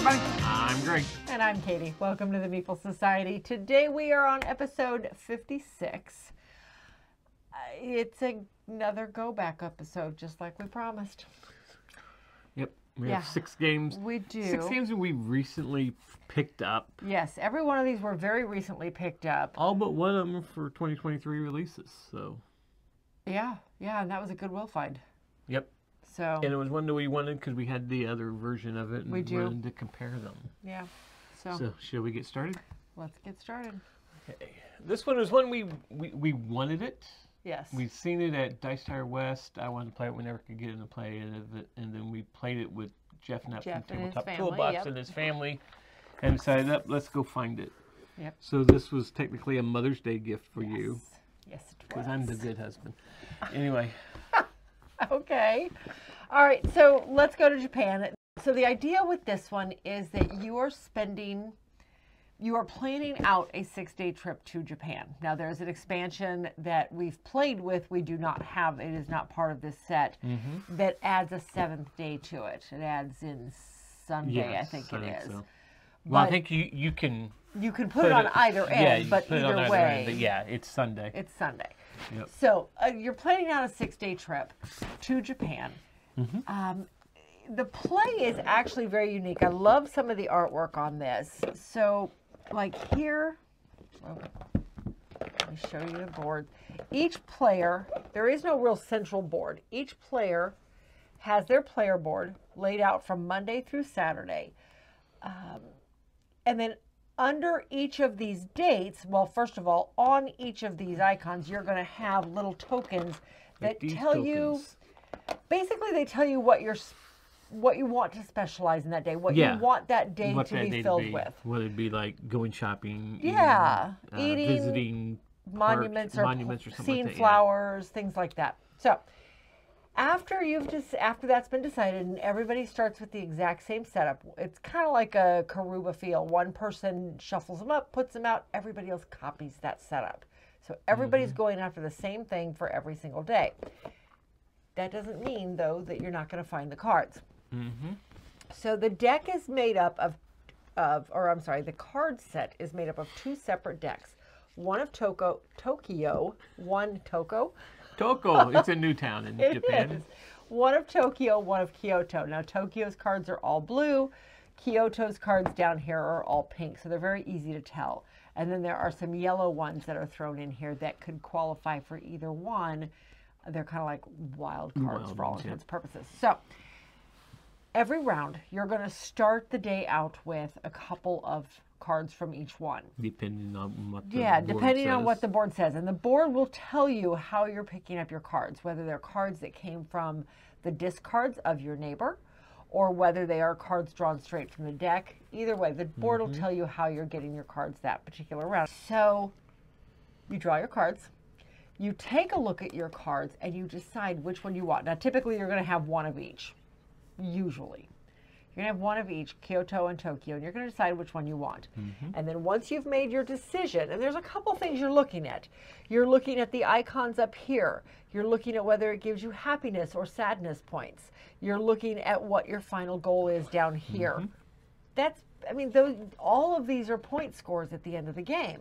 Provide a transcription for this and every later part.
everybody. I'm Greg. And I'm Katie. Welcome to the Meeple Society. Today we are on episode 56. It's another go back episode, just like we promised. Yep. We have 6 games. We do. 6 games that we recently picked up. Yes, every one of these were very recently picked up. All but one of them for 2023 releases. So. Yeah, and that was a Goodwill find. Yep. So. And it was one that we wanted because we had the other version of it and we wanted to compare them. Yeah. So shall we get started? Let's get started. Okay. This one is one we wanted it. Yes. We've seen it at Dice Tower West. I wanted to play it. We never could get in to play it. And then we played it with Jeff Knapp from Tabletop Toolbox and his family. And decided, let's go find it. Yep. So this was technically a Mother's Day gift for you. Yes, it was. Because I'm the good husband. Anyway. Okay. All right, so let's go to Japan. So the idea with this one is that you are planning out a 6-day trip to Japan. Now there's an expansion that we've played with, we do not have, it is not part of this set, that adds a 7th day to it. It adds in Sunday, I think it is. So. Well, I think you can... You can put it on either end, but either way... But yeah, it's Sunday. It's Sunday. Yep. So you're planning out a 6-day trip to Japan. The play is actually very unique. I love some of the artwork on this. So, like here, let me show you the board. Each player, there is no real central board. Each player has their player board laid out from Monday through Saturday. And then under each of these dates, well, first of all, on each of these icons, you're going to have little tokens that tell you, basically they tell you what you want to specialize in that day, what you want that day to be filled with. Whether it be like going shopping, eating, visiting monuments or seeing flowers, things like that. So after that's been decided and everybody starts with the exact same setup, it's kind of like a Karuba feel. One person shuffles them up, puts them out, everybody else copies that setup. So everybody's going after the same thing for every single day. That doesn't mean, though, that you're not going to find the cards. So the deck is made up the card set is made up of 2 separate decks. One of Tokyo, one Toko. Toko, it's a new town in Japan. Is. One of Tokyo, one of Kyoto. Now, Tokyo's cards are all blue. Kyoto's cards down here are all pink, so they're very easy to tell. And then there are some yellow ones that are thrown in here that could qualify for either one. They're kind of like wild cards for all intents and purposes. So every round, you're going to start the day out with a couple of cards from each one. Depending on what what the board says. And the board will tell you how you're picking up your cards, whether they're cards that came from the discards of your neighbor, or whether they are cards drawn straight from the deck. Either way, the board will tell you how you're getting your cards that particular round. So you draw your cards. You take a look at your cards and you decide which one you want. Now, typically, you're going to have one of each, usually. You're going to have one of each, Kyoto and Tokyo, and you're going to decide which one you want. And then once you've made your decision, and there's a couple things you're looking at. You're looking at the icons up here. You're looking at whether it gives you happiness or sadness points. You're looking at what your final goal is down here. All of these are point scores at the end of the game.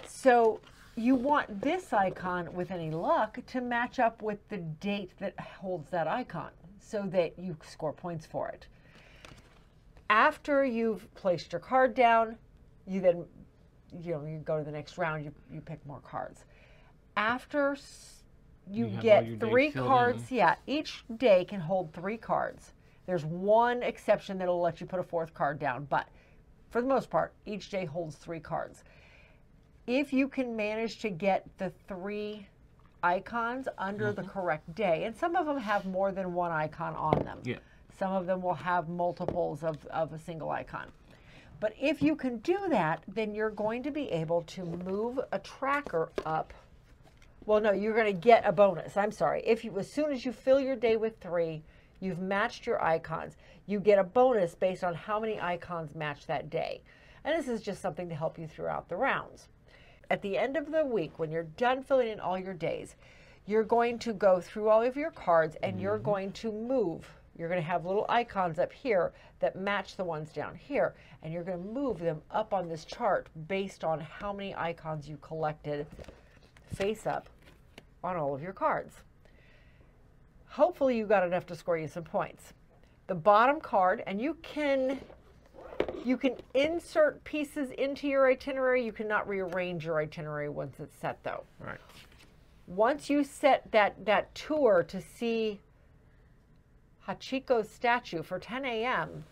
So you want this icon, with any luck, to match up with the date that holds that icon so that you score points for it. After you've placed your card down, you then, you go to the next round, you pick more cards. After you get 3 cards, each day can hold 3 cards. There's one exception that'll let you put a 4th card down, but for the most part, each day holds 3 cards. If you can manage to get the 3 icons under the correct day, and some of them have more than one icon on them. Some of them will have multiples of a single icon. But if you can do that, then you're going to be able to move a tracker up. Well, no, you're going to get a bonus. I'm sorry. As soon as you fill your day with 3, you've matched your icons. You get a bonus based on how many icons match that day. And this is just something to help you throughout the rounds. At the end of the week, when you're done filling in all your days, you're going to go through all of your cards and you're going to move You're going to have little icons up here that match the ones down here, and you're going to move them up on this chart based on how many icons you collected face up on all of your cards. Hopefully you got enough to score you some points. The bottom card, and you can insert pieces into your itinerary. You cannot rearrange your itinerary once it's set, though. Right. Once you set that tour to see Hachiko's statue for 10 a.m.,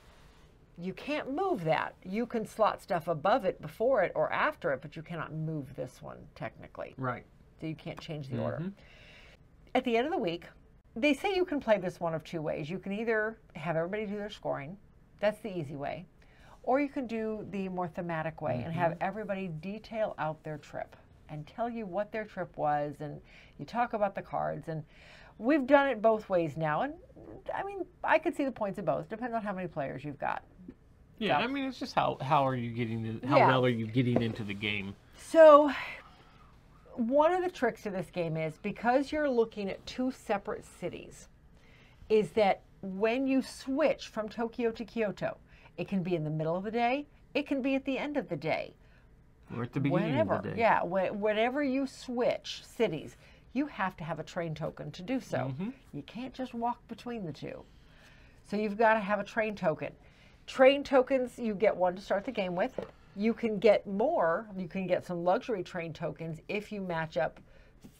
you can't move that. You can slot stuff above it, before it, or after it, but you cannot move this one, technically. Right. So you can't change the order. At the end of the week, they say you can play this one of two ways. You can either have everybody do their scoring. That's the easy way. Or you can do the more thematic way and have everybody detail out their trip and tell you what their trip was, and you talk about the cards. And we've done it both ways now, and I mean, I could see the points of both. Depends on how many players you've got. Yeah, so, I mean, it's just how are you getting how well are you getting into the game? So one of the tricks to this game is, because you're looking at two separate cities, is that when you switch from Tokyo to Kyoto, it can be in the middle of the day, it can be at the end of the day. Or at the beginning of the day. Yeah, whenever you switch cities, you have to have a train token to do so. You can't just walk between the two. So you've got to have a train token. Train tokens, you get one to start the game with. You can get more. You can get some luxury train tokens if you match up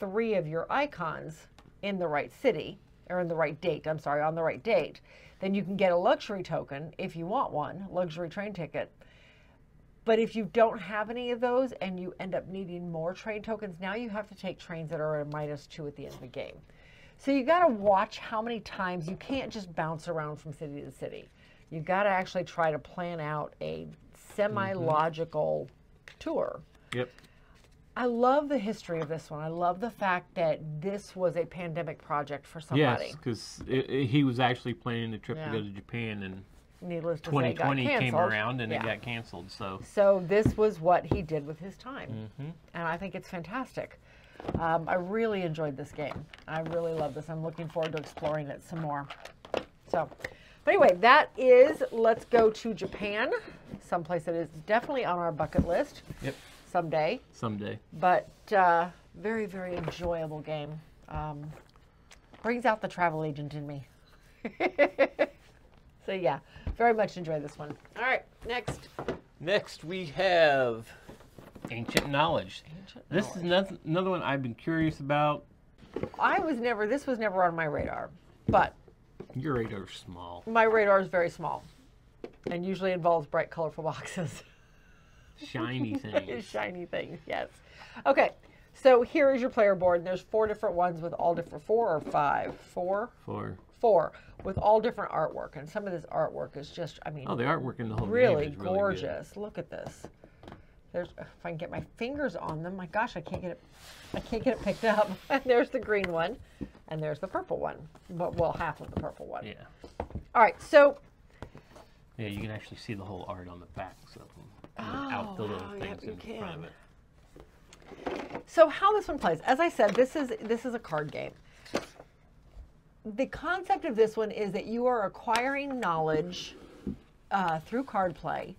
3 of your icons in the right city, or in the right date, I'm sorry, on the right date. Then you can get a luxury token if you want one, luxury train ticket. But if you don't have any of those and you end up needing more train tokens, now you have to take trains that are a -2 at the end of the game. So you got to watch how many times. You can't just bounce around from city to city. You've got to actually try to plan out a semi-logical tour. Yep. I love the history of this one. I love the fact that this was a pandemic project for somebody. Yes, because he was actually planning the trip to go to Japan, and needless to say, 2020 came around and it Yeah. got canceled. So this was what he did with his time, and I think it's fantastic. I really enjoyed this game. I really love this. I'm looking forward to exploring it some more. So, but anyway, that is Let's Go to Japan, someplace that is definitely on our bucket list. Yep. Someday. Someday. But very, very enjoyable game. Brings out the travel agent in me. So yeah, very much enjoy this one. All right, next. Next we have Ancient Knowledge. This is another one I've been curious about. This was never on my radar, but. Your radar's small. My radar is very small, and usually involves bright, colorful boxes. Shiny things. Shiny things, yes. Okay, so here is your player board, and there's 4 different ones with all different, 4 or 5? 4? 4, with all different artwork, and some of this artwork is just, I mean, the artwork in the whole really game is gorgeous. Really good. Look at this. There's, if I can get my fingers on them, my gosh, I can't get it picked up. And there's the green one, and there's the purple one. Well, half of the purple one. Yeah. All right, so. Yeah, you can actually see the whole art on the backs of them. Out the little things in front of it. So how this one plays, as I said, this is a card game. The concept of this one is that you are acquiring knowledge through card play,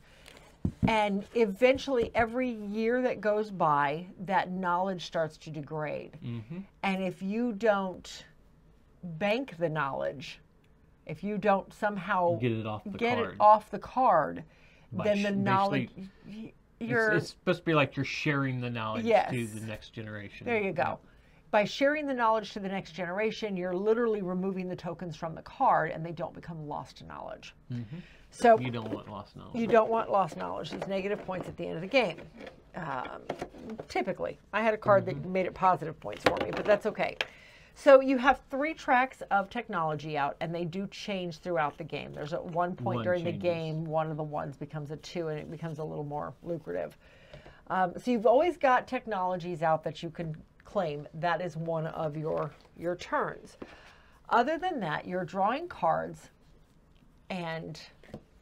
and eventually every year that goes by, that knowledge starts to degrade. And if you don't bank the knowledge, if you don't somehow get it off the card, then the knowledge, it's supposed to be like you're sharing the knowledge to the next generation. There you go. By sharing the knowledge to the next generation, you're literally removing the tokens from the card, and they don't become lost knowledge. So you don't want lost knowledge. You don't want lost knowledge. It's negative points at the end of the game. Typically, I had a card that made it positive points for me, but that's okay. So you have 3 tracks of technology out, and they do change throughout the game. There's at one point during the game, one of the ones becomes a 2, and it becomes a little more lucrative. So you've always got technologies out that you can claim. That is one of your turns. Other than that, you're drawing cards, and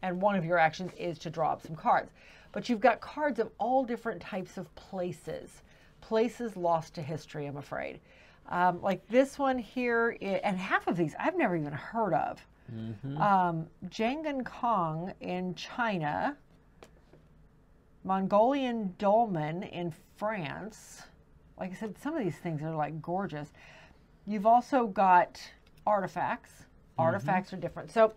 one of your actions is to draw up some cards. But you've got cards of all different types of places. Places lost to history, I'm afraid. Like this one here, and half of these I've never even heard of. Jangan Kong in China. Mongolian dolmen in France. Like I said, some of these things are like gorgeous. You've also got artifacts. Artifacts are different. So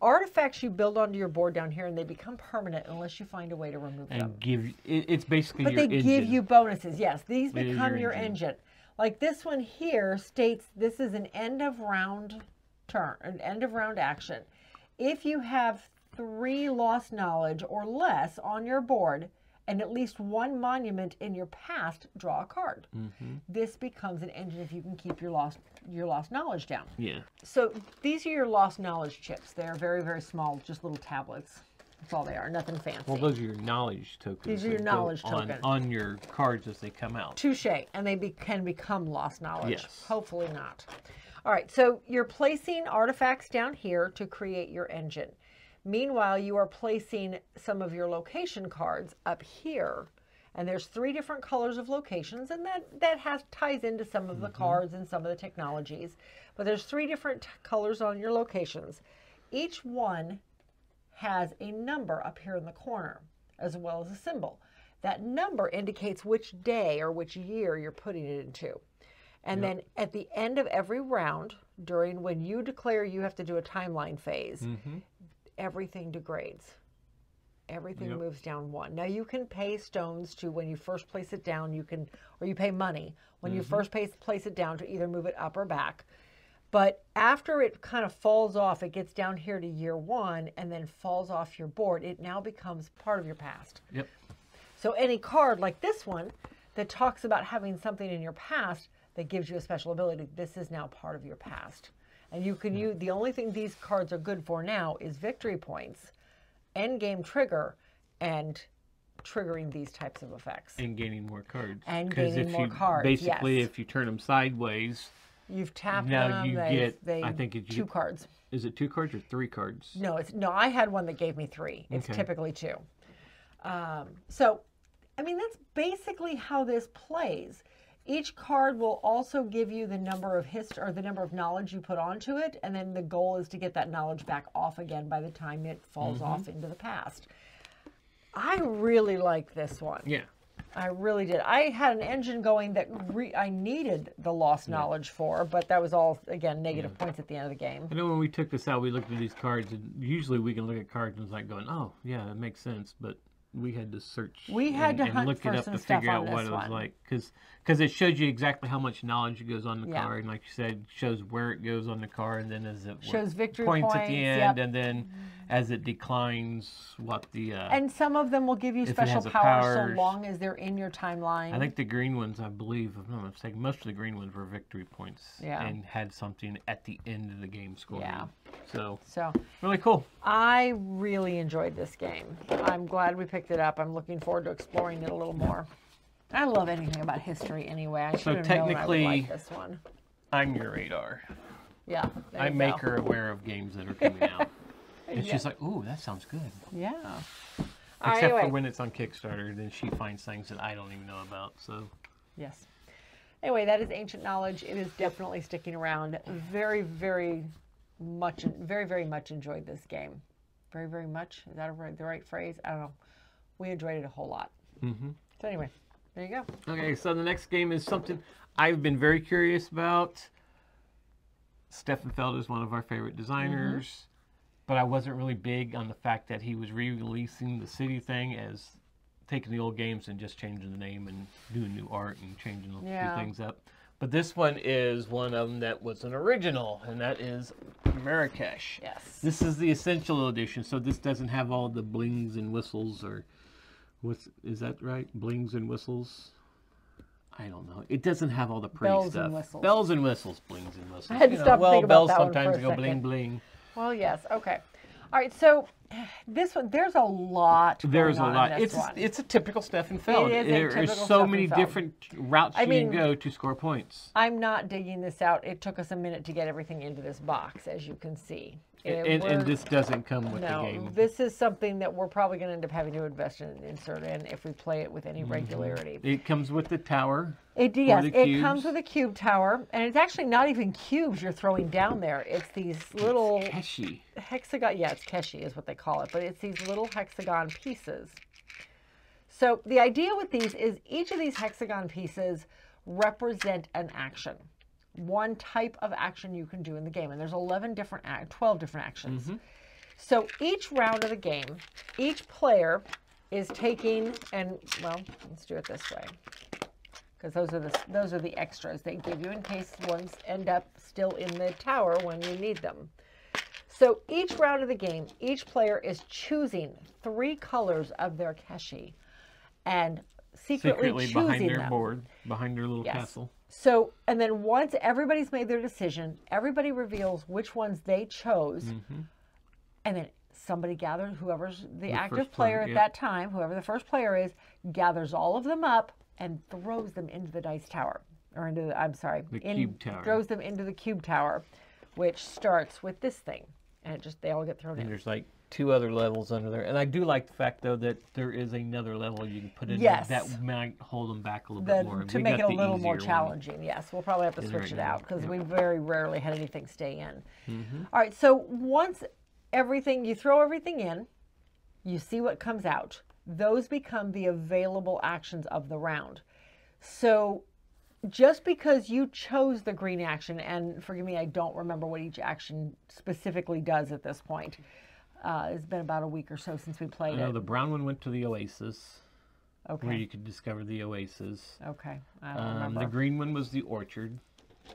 artifacts you build onto your board down here, and they become permanent unless you find a way to remove them. And it's basically your engine. But they give you bonuses. Yes, these become your engine. Like this one here states this is an end of round turn, an end of round action. If you have 3 lost knowledge or less on your board and at least 1 monument in your past, draw a card. This becomes an engine if you can keep your lost knowledge down. Yeah. So these are your lost knowledge chips. They're very, very small, just little tablets. That's all they are, nothing fancy. Well, those are your knowledge tokens. These are your knowledge tokens. On your cards as they come out. Touche, and they can become lost knowledge. Yes. Hopefully not. All right, so you're placing artifacts down here to create your engine. Meanwhile, you are placing some of your location cards up here. And there's 3 different colors of locations, and that ties into some of the cards and some of the technologies. But there's 3 different colors on your locations. Each one has a number up here in the corner, as well as a symbol. That number indicates which day or which year you're putting it into. And then at the end of every round, during when you declare you have to do a timeline phase, everything degrades. Everything moves down 1. Now you can pay stones to when you first place it down, or you pay money when you first place it down to either move it up or back. But after it kind of falls off, it gets down here to year 1 and then falls off your board, it now becomes part of your past. Yep. So any card like this one that talks about having something in your past that gives you a special ability, this is now part of your past. And you can use, the only thing these cards are good for now is victory points, end game trigger, and triggering these types of effects. And gaining more cards. And gaining more cards, basically, if you turn them sideways, you've tapped now them. you get, I think it's 2 cards. Is it 2 cards or 3 cards? No, I had one that gave me 3. It's typically 2. So, I mean, that's basically how this plays. Each card will also give you the number of history or the number of knowledge you put onto it, and then the goal is to get that knowledge back off again by the time it falls off into the past. I really like this one. Yeah. I really did. I had an engine going that I needed the lost knowledge for, but that was all, again, negative points at the end of the game. I know when we took this out, we looked at these cards, and usually we can look at cards and it's like going, oh, yeah, that makes sense, but we had to search and look it up to figure out what it was like, because it shows you exactly how much knowledge goes on the card, and like you said, shows where it goes on the card, and then as it shows victory points at the end, and then as it declines, what the and some of them will give you special powers so long as they're in your timeline. I think the green ones, I believe, if I'm not mistaken, most of the green ones were victory points, and had something at the end of the game scoring. So really cool. I really enjoyed this game. I'm glad we picked it up. I'm looking forward to exploring it a little more. I love anything about history anyway. I should have known I would like this one. I'm your radar. Yeah. I make her aware of games that are coming out. And she's like, ooh, that sounds good. Yeah. Except for when it's on Kickstarter, then she finds things that I don't even know about. So. Yes. Anyway, that is Ancient Knowledge. It is definitely sticking around. Very, very much enjoyed this game. Very, very much. Is that the right phrase? I don't know. We enjoyed it a whole lot. So anyway, there you go. Okay, so the next game is something I've been very curious about. Stefan Feld is one of our favorite designers, but I wasn't really big on the fact that he was re-releasing the city thing as taking the old games and just changing the name and doing new art and changing a few things up. But this one is one of them that was an original, and that is Marrakesh. Yes. This is the Essential Edition, so this doesn't have all the blings and whistles, or is that right? Blings and whistles? I don't know. It doesn't have all the pretty bells stuff. And whistles. Bells and whistles, blings and whistles. I had to stop thinking about that one for a sometimes go second. bling bling. Well, yes. Okay. All right. So this one, there's a lot. There's a lot. In this one. It's a typical Stefan Feld. There's so many different routes you can go to score points. I'm not digging this out. It took us a minute to get everything into this box, as you can see. And this doesn't come with the game. This is something that we're probably going to end up having to invest in and insert in if we play it with any regularity. It comes with the tower. Yes, it comes with a cube tower, and it's actually not even cubes you're throwing down there. It's these little hexagon. Yeah, it's keshi is what they call it, but it's these little hexagon pieces. So the idea with these is each of these hexagon pieces represent an action. One type of action you can do in the game, and there's 12 different actions. So each round of the game, each player is taking, and well, let's do it this way, because those are the extras they give you in case ones end up still in the tower when you need them. So each round of the game, each player is choosing 3 colors of their keshi, and secretly choosing behind their them. board, behind their little castle. So, and then once everybody's made their decision, everybody reveals which ones they chose, and then somebody gathers, whoever's the active player at that time, whoever the first player is, gathers all of them up and throws them into the dice tower, or into the, cube tower. Throws them into the cube tower, which starts with this thing, and they all get thrown in. And there's like 2 other levels under there. And I do like the fact, though, that there is another level you can put in there that might hold them back a little bit more. To make it a little more challenging, yes. We'll probably have to switch it out because we very rarely had anything stay in. All right, so once you throw everything in, you see what comes out. Those become the available actions of the round. So just because you chose the green action, and forgive me, I don't remember what each action specifically does at this point. It's been about a week or so since we played it. The brown one went to the oasis, okay, where you could discover the oasis. Okay, I don't remember. The green one was the orchard.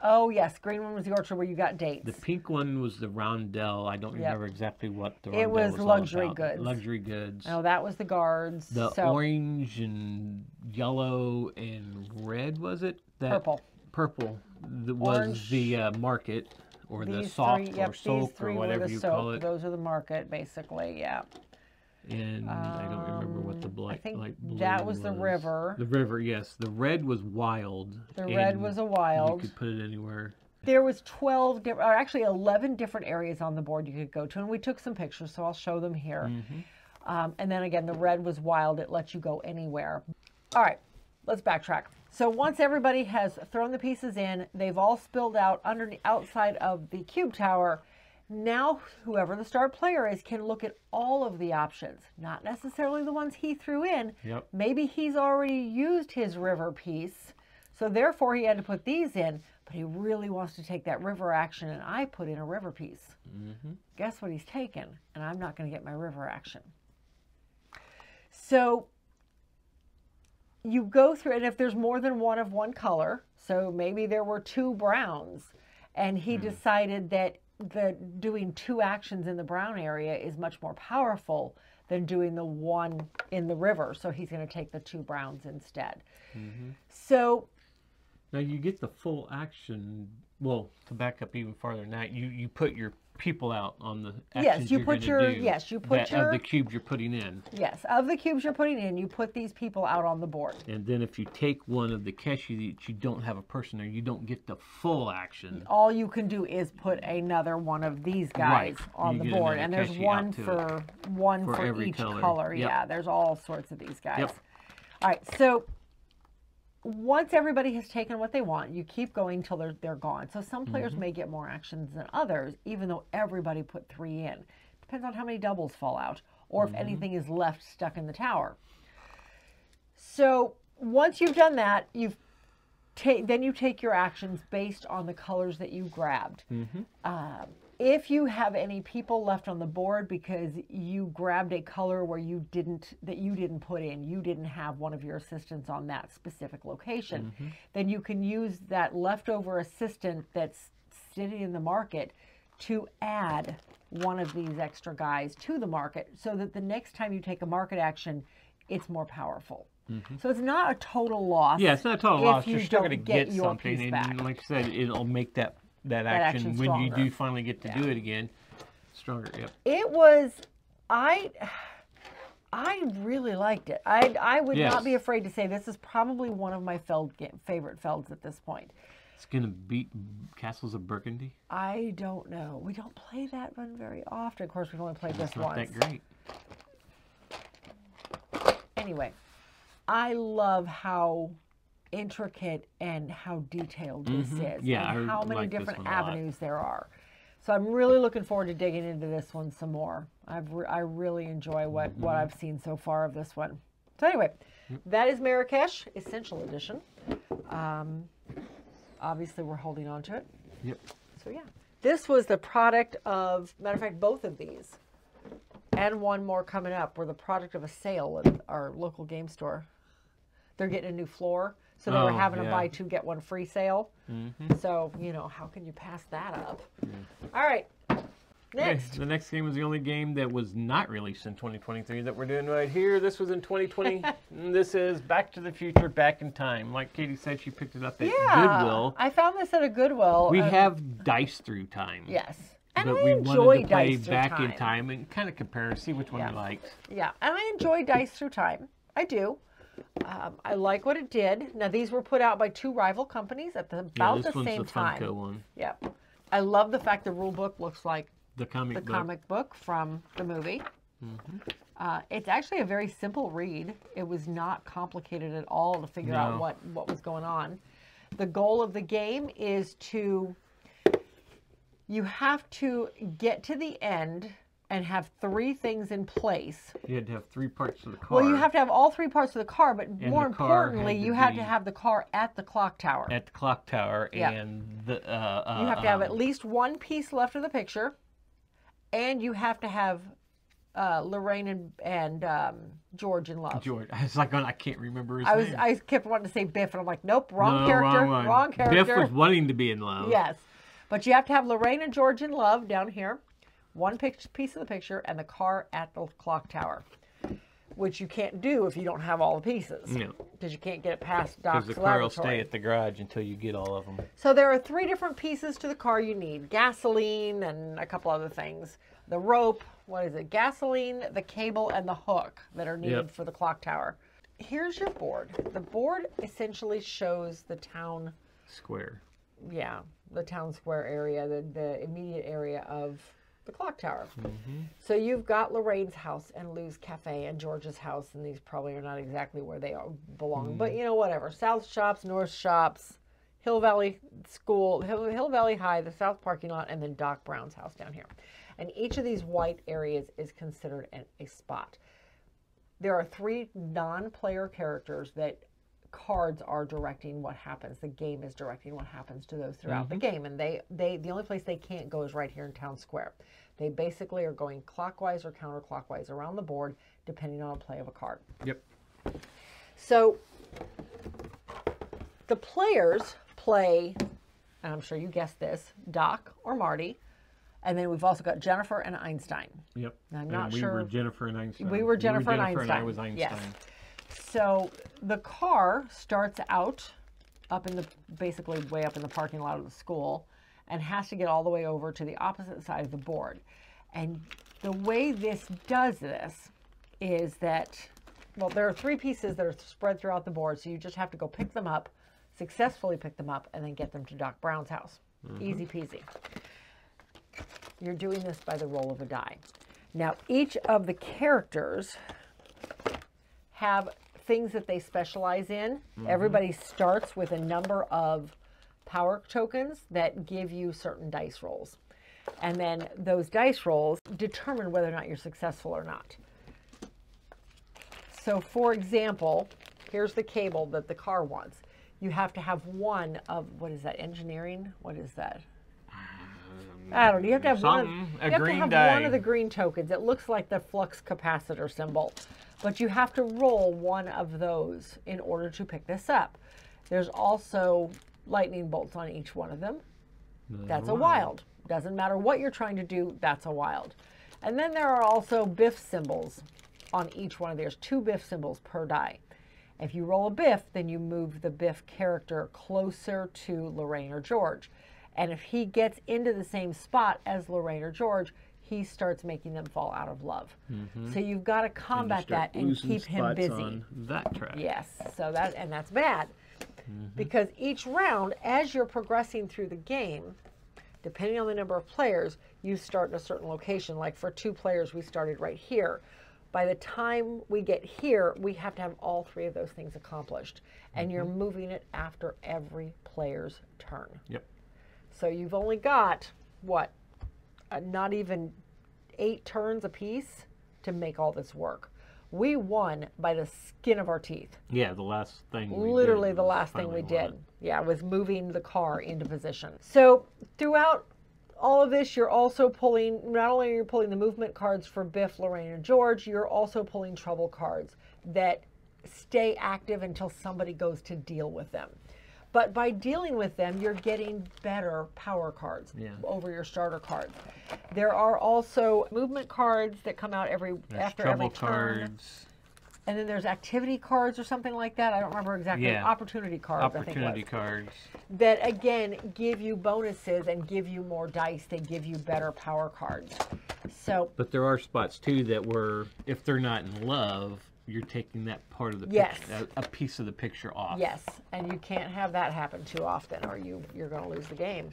Oh, yes, green one was the orchard where you got dates. The pink one was the roundel. I don't remember exactly what the roundel was. It was luxury goods. Luxury goods. Oh, that was the guards. The orange and yellow and red, was it? Purple. Purple was the market. Or the soft or soak or whatever you call it. Those are the market, basically, yeah. And I don't remember what the black, I think light blue that was the river. The river, yes. The red was wild. The red was a wild. You could put it anywhere. There was 12 different, or actually 11 different areas on the board you could go to, and we took some pictures, so I'll show them here. And then again, the red was wild. It lets you go anywhere. All right, let's backtrack. So once everybody has thrown the pieces in, they've all spilled out outside of the cube tower. Now, whoever the star player is can look at all of the options, not necessarily the ones he threw in. Maybe he's already used his river piece, so therefore he had to put these in, but he really wants to take that river action, and I put in a river piece. Guess what he's taken? And I'm not going to get my river action. So you go through, and if there's more than one of one color, so maybe there were 2 browns, and he decided that doing 2 actions in the brown area is much more powerful than doing the one in the river, so he's going to take the 2 browns instead. So now you get the full action. Well, to back up even farther than that, you put your people out on the actions you put your of the cubes you're putting in. Yes, of the cubes you're putting in, you put these people out on the board. And then if you take one of the keshi that you don't have a person there, you don't get the full action. All you can do is put another one of these guys on the board, and there's one for each color. Yeah, there's all sorts of these guys. All right, so once everybody has taken what they want, you keep going until they're gone. So some players may get more actions than others, even though everybody put 3 in. Depends on how many doubles fall out, or if anything is left stuck in the tower. So once you've done that, then you take your actions based on the colors that you grabbed. If you have any people left on the board because you grabbed a color where you didn't put in, you didn't have one of your assistants on that specific location, then you can use that leftover assistant that's sitting in the market to add one of these extra guys to the market so that the next time you take a market action, it's more powerful. So it's not a total loss. Yeah, it's not a total loss. You're still going to get something, and like I said, it'll make that action when you do finally get to do it again stronger. It was, I really liked it. I would not be afraid to say this is probably one of my favorite Felds at this point. It's going to beat Castles of Burgundy. I don't know. We don't play that one very often. Of course, we've only played this It's not once. that great. Anyway, I love how intricate and how detailed this is. Yeah, and I how many like this different one a lot. avenues there are. So I'm really looking forward to digging into this one some more. I really enjoy what I've seen so far of this one. So anyway, that is Marrakesh Essential Edition. Obviously, we're holding on to it. Yep. So yeah, this was the product of, matter of fact, both of these, and one more coming up, were the product of a sale at our local game store. They're getting a new floor, so they were having a buy two get one free sale. So you know, how can you pass that up? All right, next. Okay, the next game was the only game that was not released in 2023 that we're doing right here. This was in 2020. And this is Back to the Future, Back in Time. Like Katie said, she picked it up at Goodwill. I found this at a Goodwill. We have Dice Through Time. Yes. And But I we enjoy wanted to play Dice Through Back Time. in Time and kind of compare, see which one Yeah. we liked. Yeah, and I enjoy Dice Through Time. I do. I like what it did. Now, these were put out by two rival companies at about the one's same the time. Funko one. Yeah. I love the fact the rule book looks like The comic the book. comic book from the movie. It's actually a very simple read. It was not complicated at all to figure out what was going on. The goal of the game is you have to get to the end and have 3 things in place. You had to have 3 parts of the car. Well, you have to have all 3 parts of the car, but And more the car importantly, had to you have be- to have the car at the clock tower. At the clock tower, Yeah. and the You have to have at least 1 piece left of the picture, and you have to have Lorraine and George in love. George. I was like, I can't remember his name. I kept wanting to say Biff, and I'm like, nope, wrong No, character, one. wrong character. Biff was wanting to be in love. Yes, but you have to have Lorraine and George in love down here, 1 piece of the picture, and the car at the clock tower, which you can't do if you don't have all the pieces. No. Because you can't get it past Because Doc's the car will laboratory. stay at the garage until you get all of them. So there are 3 different pieces to the car you need. Gasoline and a couple other things. The rope, what is it? Gasoline, the cable, and the hook that are needed for the clock tower. Here's your board. The board essentially shows the town, Square. yeah, the town square area, the immediate area of the clock tower. So you've got Lorraine's house and Lou's cafe and George's house, and these probably are not exactly where they belong, but you know, whatever. South shops, North shops, Hill Valley School, Hill Valley High, the South parking lot, and then Doc Brown's house down here. And each of these white areas is considered a spot. There are 3 non-player characters that cards are directing what happens. The game is directing what happens to those throughout the game. And the only place they can't go is right here in Town Square. They basically are going clockwise or counterclockwise around the board, depending on a play of a card. Yep. So the players play, and I'm sure you guessed this, Doc or Marty. And then we've also got Jennifer and Einstein. Yep. I'm not we sure. were Jennifer and Einstein. We were Jennifer and And I Einstein. was Einstein. Yes. So the car starts out up in the, basically way up in the parking lot of the school, and has to get all the way over to the opposite side of the board. And the way this does this is that, well, there are 3 pieces that are spread throughout the board, so you just have to go pick them up, successfully pick them up, and then get them to Doc Brown's house. Easy peasy. You're doing this by the roll of a die. Now, each of the characters have things that they specialize in. Everybody starts with a number of power tokens that give you certain dice rolls. And then those dice rolls determine whether or not you're successful or not. So, for example, here's the cable that the car wants. You have to have 1 of, what is that, engineering? What is that? I don't know. You have to have one of the green tokens. It looks like the flux capacitor symbol. But you have to roll 1 of those in order to pick this up. There's also lightning bolts on each one of them. That's a wild. Doesn't matter what you're trying to do, that's a wild. And then there are also Biff symbols on each one of these. 2 Biff symbols per die. If you roll a Biff, then you move the Biff character closer to Lorraine or George. And if he gets into the same spot as Lorraine or George, he starts making them fall out of love. So you've got to combat that and keep him busy. On that track. Yes, so that's bad. Because each round, as you're progressing through the game, depending on the number of players, you start in a certain location. Like for 2 players, we started right here. By the time we get here, we have to have all 3 of those things accomplished. And you're moving it after every player's turn. Yep. So you've only got, what, not even 8 turns apiece to make all this work. We won by the skin of our teeth. Yeah, the last thing we Literally did the was last thing we finally did. won it. Yeah, was moving the car into position. So throughout all of this, you're also pulling, not only are you pulling the movement cards for Biff, Lorraine, and George, you're also pulling trouble cards that stay active until somebody goes to deal with them. But by dealing with them, you're getting better power cards over your starter cards. There are also movement cards that come out after every turn. Cards. And then there's activity cards or something like that. I don't remember exactly. Yeah. Opportunity cards, Opportunity I think it was. cards. That, again, give you bonuses and give you more dice. They give you better power cards. So, But there are spots, too, that were, if they're not in love, you're taking that part of the Yes. picture, a piece of the picture off. yes, and you can't have that happen too often or you're going to lose the game.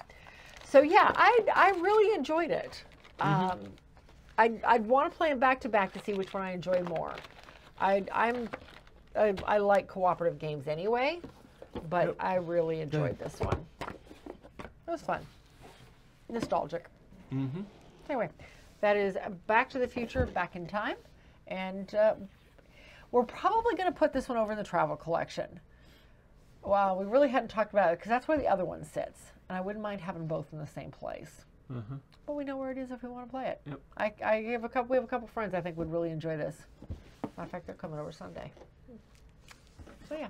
So, yeah, I really enjoyed it. I'd want to play them back to back to see which one I enjoy more. I like cooperative games anyway, but I really enjoyed this one. It was fun. Nostalgic. Anyway, that is Back to the Future, Back in Time. And we're probably going to put this one over in the travel collection. Well, we really hadn't talked about it because that's where the other one sits. And I wouldn't mind having both in the same place. But we know where it is if we want to play it. Yep. We have a couple friends I think would really enjoy this. Matter of fact, they're coming over Sunday. So yeah,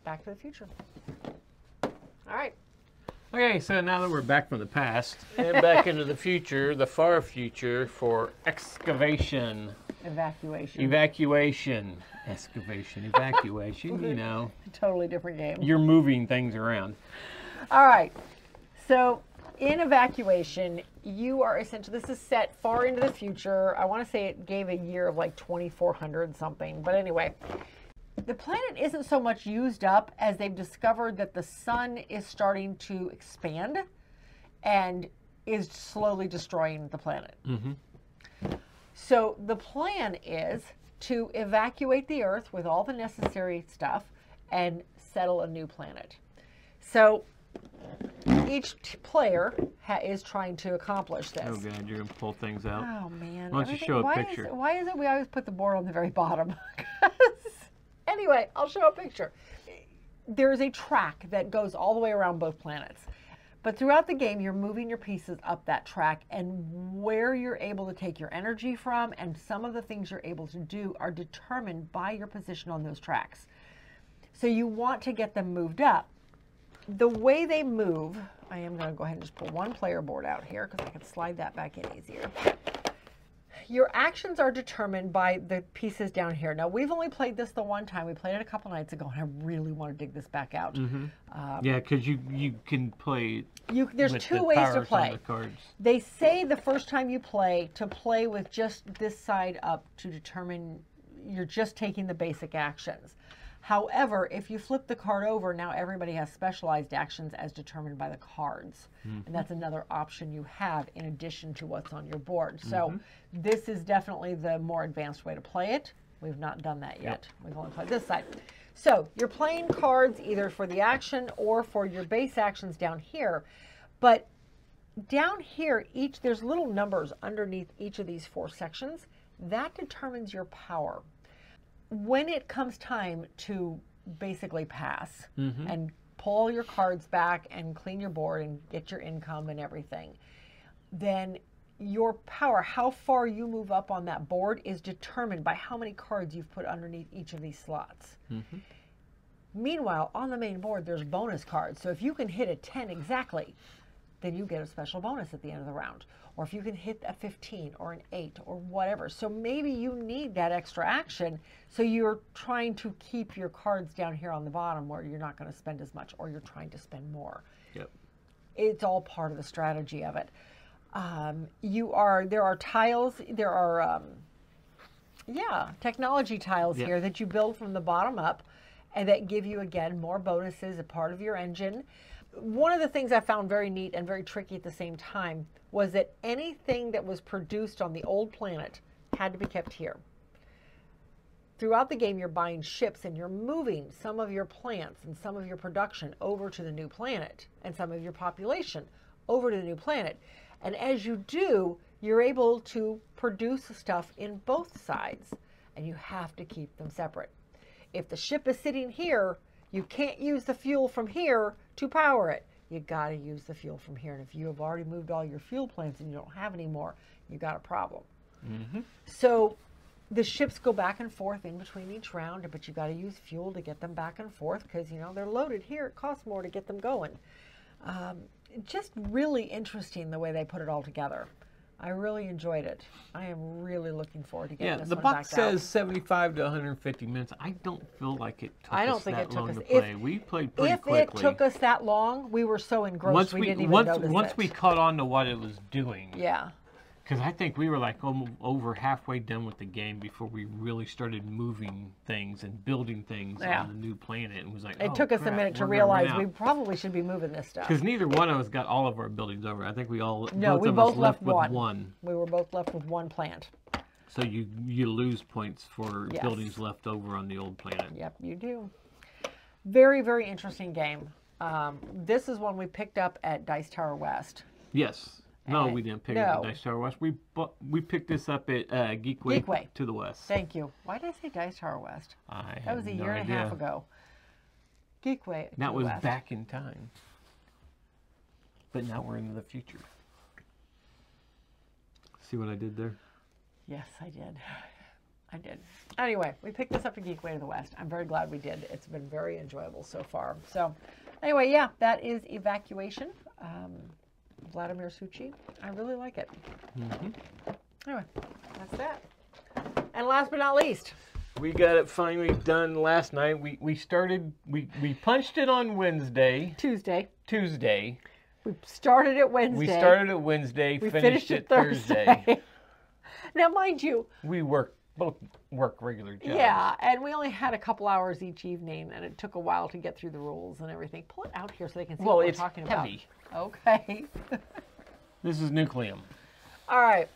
Back to the Future. All right. Okay, so now that we're back from the past and back into the future, the far future for excavation. Evacuation. Evacuation. Excavation. Evacuation, you know. Totally different game. You're moving things around. All right. So in Evacuation, you are essentially, this is set far into the future. I want to say it gave a year of like 2400 something. But anyway, the planet isn't so much used up as they've discovered that the sun is starting to expand and is slowly destroying the planet. So the plan is to evacuate the Earth with all the necessary stuff and settle a new planet. So each player is trying to accomplish this. Oh, God, you're going to pull things out. Oh, man. Why don't you show a picture? Why is it we always put the board on the very bottom? Anyway, I'll show a picture. There's a track that goes all the way around both planets. But throughout the game, you're moving your pieces up that track, and where you're able to take your energy from and some of the things you're able to do are determined by your position on those tracks. So you want to get them moved up. The way they move, I am going to go ahead and just pull one player board out here because I can slide that back in easier. Your actions are determined by the pieces down here. Now, we've only played this the one time. We played it a couple nights ago, and I really want to dig this back out. Yeah, because you can play. There's with 2 the ways to powers on play. the cards. They say the first time you play to play with just this side up to determine you're just taking the basic actions. However, if you flip the card over, now everybody has specialized actions as determined by the cards. And that's another option you have in addition to what's on your board. So this is definitely the more advanced way to play it. We've not done that yet. We've only played this side. So you're playing cards either for the action or for your base actions down here. But down here, there's little numbers underneath each of these 4 sections. That determines your power. When it comes time to basically pass and pull your cards back and clean your board and get your income and everything, then your power, how far you move up on that board, is determined by how many cards you've put underneath each of these slots. Meanwhile, on the main board, there's bonus cards. So if you can hit a 10 exactly, then you get a special bonus at the end of the round. Or if you can hit a 15 or an 8 or whatever. So maybe you need that extra action. So you're trying to keep your cards down here on the bottom where you're not going to spend as much, or you're trying to spend more. It's all part of the strategy of it. There are tiles, there are, technology tiles here that you build from the bottom up. and that give you, again, more bonuses, a part of your engine. One of the things I found very neat and very tricky at the same time was that anything that was produced on the old planet had to be kept here. Throughout the game, you're buying ships and you're moving some of your plants and some of your production over to the new planet and some of your population over to the new planet. And as you do, you're able to produce stuff in both sides, and you have to keep them separate. If the ship is sitting here, you can't use the fuel from here to power it. You got to use the fuel from here. And if you have already moved all your fuel plants and you don't have any more, you got a problem. So the ships go back and forth in between each round, but you got to use fuel to get them back and forth because, you know, they're loaded here. It costs more to get them going. Just really interesting the way they put it all together. I really enjoyed it. I am really looking forward to getting this one back out. The box says 75 to 150 minutes. I don't feel like it took us that long to play. We played pretty quickly. If it took us that long, we were so engrossed we didn't even notice it. Once we caught on to what it was doing. Yeah. Because I think we were like over halfway done with the game before we really started moving things and building things on the new planet. And was like, it took us a minute to realize we probably should be moving this stuff. Because neither one of us got all of our buildings over. I think we both left with one. We were both left with one plant. So you lose points for buildings left over on the old planet. Yep, you do. Very, very interesting game. This is one we picked up at Dice Tower West. Yes. No, we didn't pick it up at Dice Tower West. We picked this up at Geekway to the West. Thank you. Why did I say Dice Tower West? That was a year and a half ago. Geekway. That was back in time. But now we're into the future. See what I did there? Yes, I did. I did. Anyway, we picked this up at Geekway to the West. I'm very glad we did. It's been very enjoyable so far. So, anyway, yeah, that is Evacuation. Vladimir Suchy. I really like it. Anyway, that's that. And last but not least, we got it finally done last night. We punched it on Tuesday. We started it Wednesday. We finished it Thursday. Now, mind you, we both work regular jobs. Yeah, and we only had a couple hours each evening, and it took a while to get through the rules and everything. Pull it out here so they can see what we're talking about. Heavy. Okay. This is Nucleum. All right.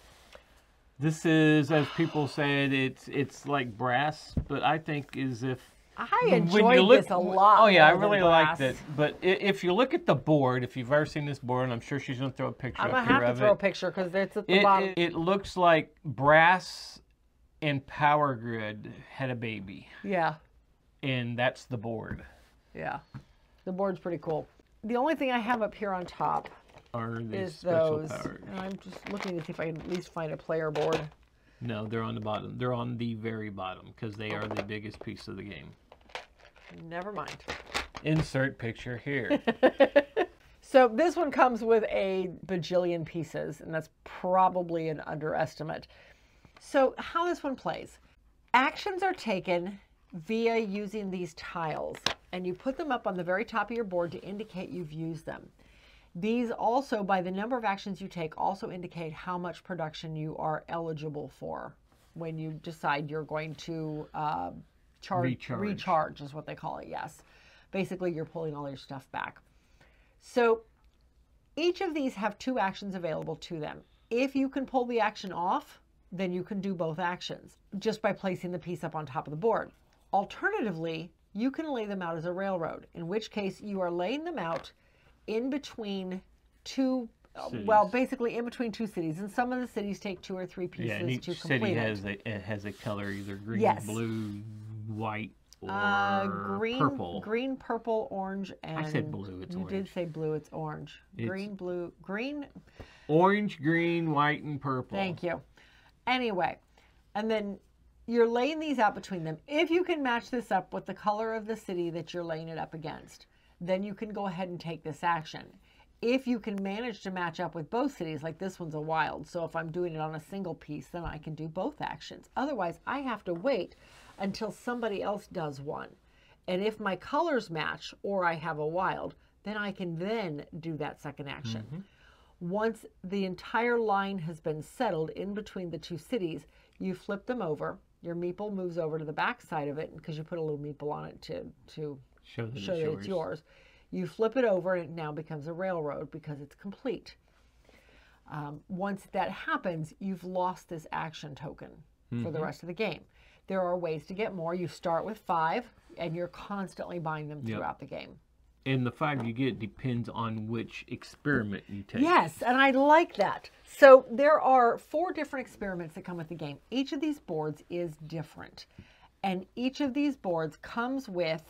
This is, as people say, it's like brass, but I think is if I enjoyed this a lot. Oh yeah, I really liked it. But if you look at the board, if you've ever seen this board, and I'm sure she's going to throw a picture up here of it. I'm going to have to throw a picture because it's at the bottom. It looks like brass and Power Grid had a baby. Yeah. And that's the board. Yeah. The board's pretty cool. The only thing I have up here on top is those. And I'm just looking to see if I can at least find a player board. No, they're on the bottom. They're on the very bottom because they are the biggest piece of the game. Never mind. Insert picture here. So this one comes with a bajillion pieces, and that's probably an underestimate. So how this one plays. Actions are taken via using these tiles, and you put them up on the very top of your board to indicate you've used them. These also, by the number of actions you take, also indicate how much production you are eligible for when you decide you're going to recharge is what they call it, yes. Basically, you're pulling all your stuff back. So each of these have 2 actions available to them. If you can pull the action off, then you can do both actions just by placing the piece up on top of the board. Alternatively, you can lay them out as a railroad, in which case you are laying them out in between 2, well, basically in between 2 cities. And some of the cities take 2 or 3 pieces and each to complete city has a color, either green, blue, white, or green, purple. Green, purple, orange, and... I said blue, it's orange. You did say blue, it's orange. Green, blue, green... Orange, green, white, and purple. Thank you. Anyway, and then you're laying these out between them. If you can match this up with the color of the city that you're laying it up against, then you can go ahead and take this action. If you can manage to match up with both cities, like this one's a wild, so if I'm doing it on a single piece, then I can do both actions. Otherwise, I have to wait until somebody else does one. And if my colors match or I have a wild, then I can then do that second action. Once the entire line has been settled in between the two cities, you flip them over. Your meeple moves over to the back side of it because you put a little meeple on it to show that it's yours. You flip it over and it now becomes a railroad because it's complete. Once that happens, you've lost this action token for the rest of the game. There are ways to get more. You start with 5, and you're constantly buying them throughout the game. And the 5 you get depends on which experiment you take. Yes, and I like that. So there are 4 different experiments that come with the game. Each of these boards is different. And each of these boards comes with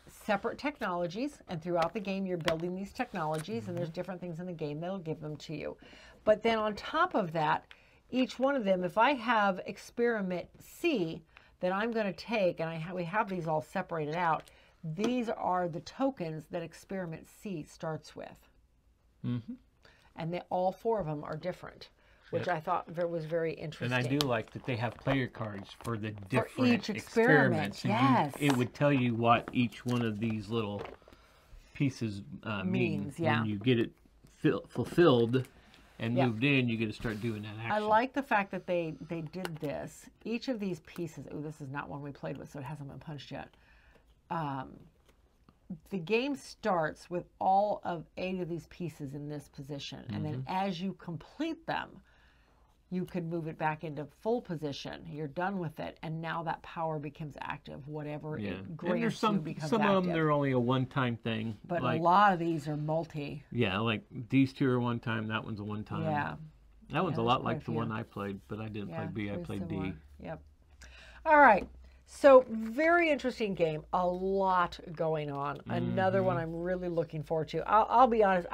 separate technologies, and throughout the game you're building these technologies, and there's different things in the game that'll give them to you. But then on top of that, each one of them, if I have experiment C that I'm going to take, and we have these all separated out, these are the tokens that experiment C starts with. And all 4 of them are different, which I thought was very interesting. And I do like that they have player cards for the different for each experiment. experiments. Yes. And it would tell you what each one of these little pieces means. When you get it fulfilled and moved in, you get to start doing that action. I like the fact that they did this. Each of these pieces, this is not one we played with, so it hasn't been punched yet. The game starts with all of 8 of these pieces in this position. And then as you complete them, you can move it back into full position. You're done with it, and now that power becomes active. Whatever it grants you becomes some active. of them, they're only a one-time thing. But a lot of these are multi. Yeah, like these 2 are one-time, that one's a one-time. Yeah. That one's a lot like the one I played, but I didn't play B, I played D. Yep. All right. So, very interesting game. A lot going on. Another one I'm really looking forward to. I'll be honest.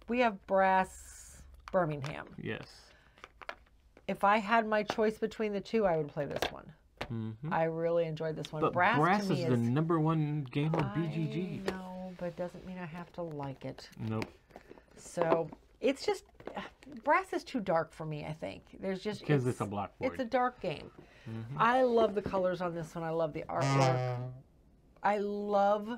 We have Brass Birmingham. Yes. If I had my choice between the 2, I would play this one. I really enjoyed this one. But Brass is the #1 game of BGG. I know, but it doesn't mean I have to like it. Nope. So, it's just, Brass is too dark for me, I think. Because it's a blackboard. It's a dark game. I love the colors on this one. I love the artwork. I love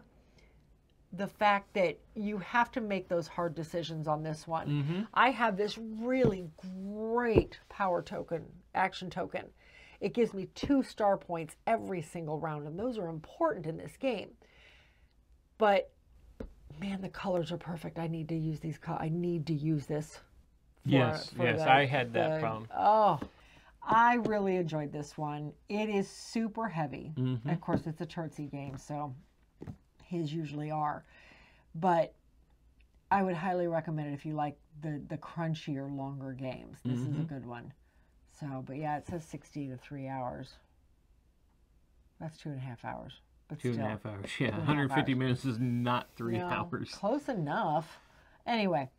the fact that you have to make those hard decisions on this one. I have this really great power token, action token. It gives me 2 star points every single round, and those are important in this game. But, man, the colors are perfect. I need to use these. I need to use this. I had that problem. Oh, I really enjoyed this one. It is super heavy. Of course, it's a Turtsy game, so his usually are. But I would highly recommend it if you like the crunchier, longer games. This is a good one. So, but yeah, it says 60 to 3 hours. That's 2.5 hours. But 2.5 hours, yeah. 150 minutes is not 3 hours. Close enough. Anyway,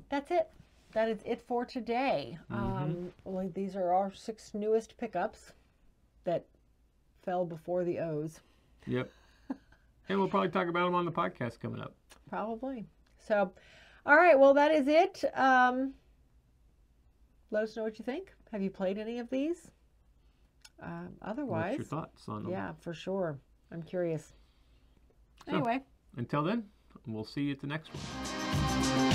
that's it. That is it for today. These are our 6 newest pickups that fell before the O's. Yep. And we'll probably talk about them on the podcast coming up. Probably. So, all right. Well, that is it. Let us know what you think. Have you played any of these? Otherwise, what's your thoughts on them? Yeah, for sure. I'm curious. So, anyway. Until then, we'll see you at the next one.